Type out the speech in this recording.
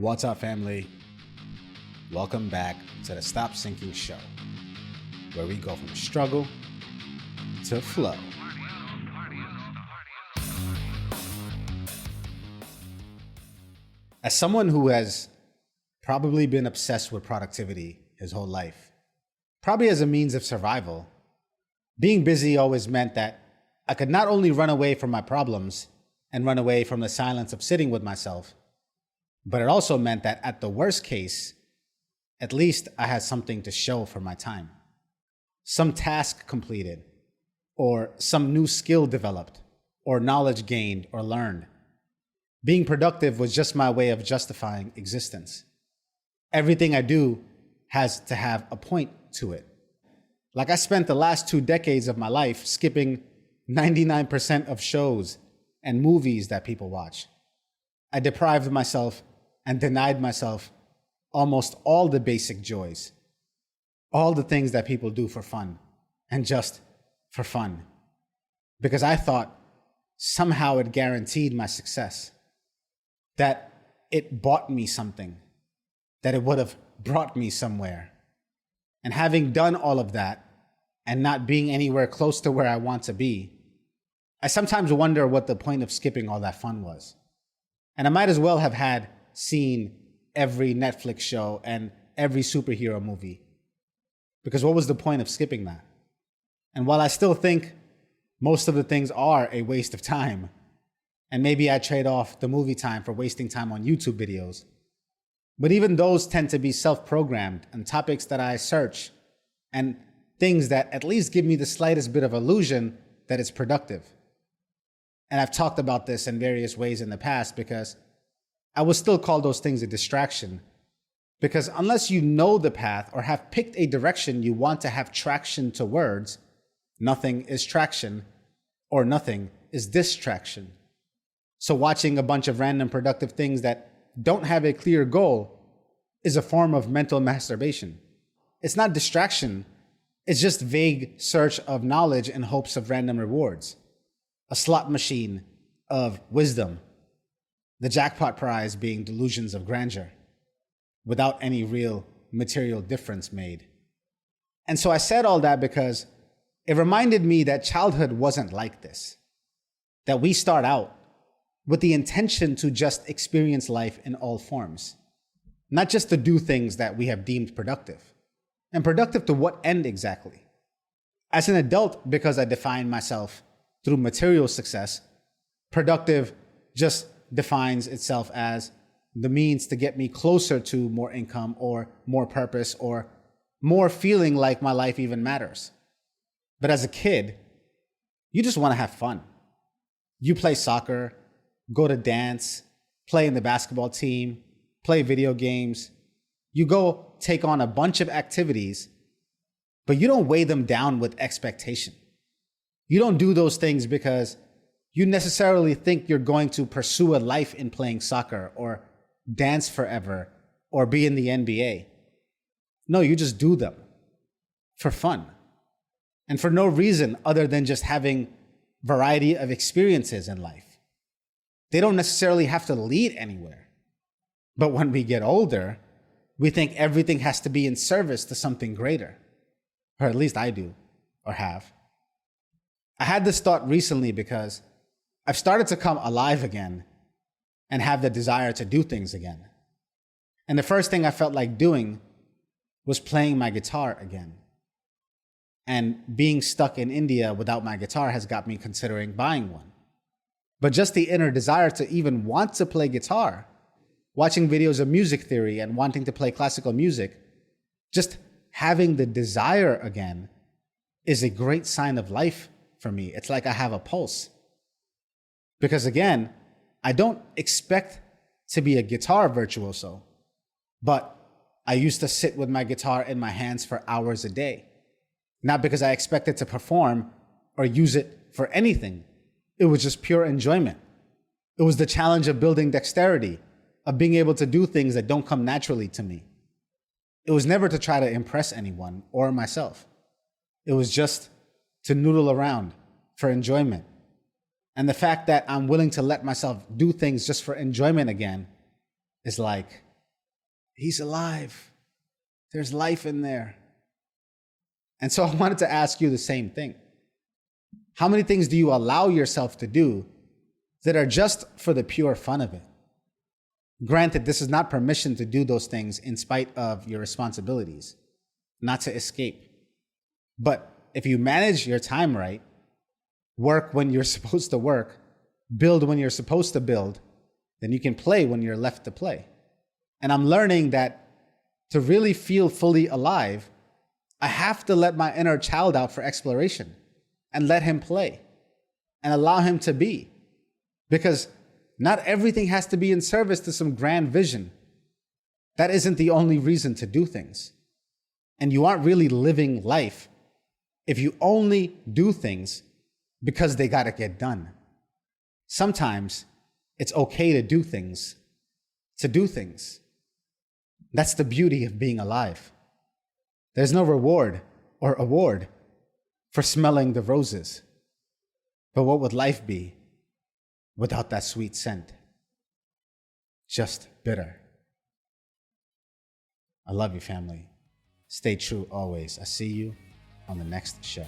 What's up, family? Welcome back to the Stop Sinking Show, where we go from struggle to flow. As someone who has probably been obsessed with productivity his whole life, probably as a means of survival, being busy always meant that I could not only run away from my problems and run away from the silence of sitting with myself, but it also meant that at the worst case, at least I had something to show for my time. Some task completed, or some new skill developed, or knowledge gained or learned. Being productive was just my way of justifying existence. Everything I do has to have a point to it. Like I spent the last 2 decades of my life skipping 99% of shows and movies that people watch. I deprived myself and denied myself almost all the basic joys, all the things that people do for fun and just for fun, because I thought somehow it guaranteed my success, that it bought me something, that it would have brought me somewhere. And having done all of that and not being anywhere close to where I want to be, I sometimes wonder what the point of skipping all that fun was. And I might as well have had seen every Netflix show and every superhero movie. Because what was the point of skipping that? And while I still think most of the things are a waste of time, and maybe I trade off the movie time for wasting time on YouTube videos, but even those tend to be self-programmed and topics that I search and things that at least give me the slightest bit of illusion that it's productive. And I've talked about this in various ways in the past because I will still call those things a distraction, because unless you know the path or have picked a direction you want to have traction towards, nothing is traction or nothing is distraction. So watching a bunch of random productive things that don't have a clear goal is a form of mental masturbation. It's not distraction, it's just vague search of knowledge in hopes of random rewards. A slot machine of wisdom. The jackpot prize being delusions of grandeur, without any real material difference made. And so I said all that because it reminded me that childhood wasn't like this. That we start out with the intention to just experience life in all forms, not just to do things that we have deemed productive. And productive to what end exactly? As an adult, because I defined myself through material success, productive just defines itself as the means to get me closer to more income or more purpose or more feeling like my life even matters. But as a kid, you just want to have fun. You play soccer, go to dance, play in the basketball team, play video games. You go take on a bunch of activities, but you don't weigh them down with expectation. You don't do those things because you necessarily think you're going to pursue a life in playing soccer or dance forever or be in the NBA. No, you just do them for fun and for no reason other than just having variety of experiences in life. They don't necessarily have to lead anywhere. But when we get older, we think everything has to be in service to something greater. Or at least I do, or have. I had this thought recently because I've started to come alive again and have the desire to do things again. And the first thing I felt like doing was playing my guitar again. And being stuck in India without my guitar has got me considering buying one. But just the inner desire to even want to play guitar, watching videos of music theory and wanting to play classical music, just having the desire again is a great sign of life for me. It's like I have a pulse. Because again, I don't expect to be a guitar virtuoso, but I used to sit with my guitar in my hands for hours a day. Not because I expected to perform or use it for anything. It was just pure enjoyment. It was the challenge of building dexterity, of being able to do things that don't come naturally to me. It was never to try to impress anyone or myself. It was just to noodle around for enjoyment. And the fact that I'm willing to let myself do things just for enjoyment again is like He's alive. There's life in there. And so I wanted to ask you the same thing. How many things do you allow yourself to do that are just for the pure fun of it? Granted, this is not permission to do those things in spite of your responsibilities, not to escape. But if you manage your time right, work when you're supposed to work, build when you're supposed to build, then you can play when you're left to play. And I'm learning that to really feel fully alive, I have to let my inner child out for exploration and let him play and allow him to be. Because not everything has to be in service to some grand vision. That isn't the only reason to do things. And you aren't really living life if you only do things because they gotta get done. Sometimes it's okay to do things. That's the beauty of being alive. There's no reward or award for smelling the roses. But what would life be without that sweet scent? Just bitter. I love you, family. Stay true always. I see you on the next show.